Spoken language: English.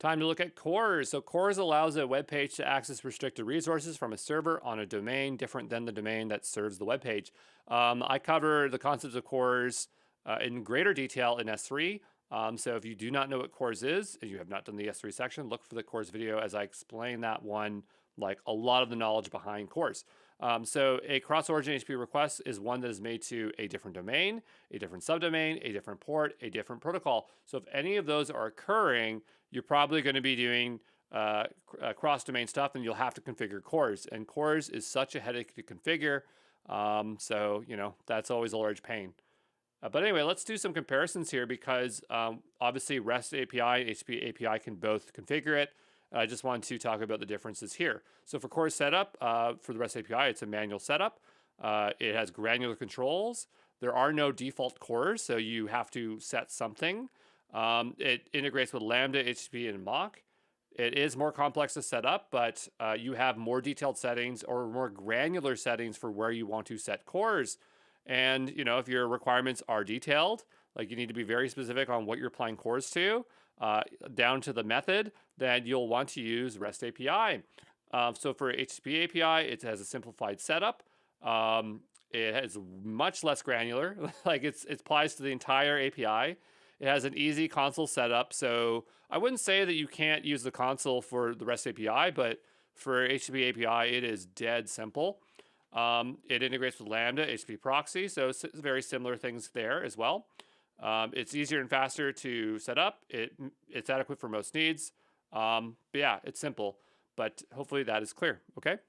Time to look at CORS. So CORS allows a web page to access restricted resources from a server on a domain different than the domain that serves the web page. I cover the concepts of CORS in greater detail in S3. So if you do not know what CORS is, and you have not done the S3 section, look for the CORS video as I explain that one, like a lot of the knowledge behind CORS. So a cross-origin HTTP request is one that is made to a different domain, a different subdomain, a different port, a different protocol. So if any of those are occurring, you're probably going to be doing cross-domain stuff, and you'll have to configure CORS. And CORS is such a headache to configure, so that's always a large pain. But anyway, let's do some comparisons here because obviously REST API, HTTP API can both configure it. I just want to talk about the differences here. So for CORS setup, for the REST API, it's a manual setup. It has granular controls. There are no default CORS, so you have to set something. It integrates with Lambda, HTTP, and mock. It is more complex to set up, but you have more detailed settings or more granular settings for where you want to set CORS. And, if your requirements are detailed, like you need to be very specific on what you're applying CORS to, down to the method, then you'll want to use REST API. So for HTTP API, it has a simplified setup. It is much less granular, like it applies to the entire API. It has an easy console setup, so I wouldn't say that you can't use the console for the REST API, but for HTTP API, it is dead simple. It integrates with Lambda, HTTP proxy, so it's very similar things there as well. It's easier and faster to set up. It's adequate for most needs. But yeah, it's simple, but hopefully that is clear, okay?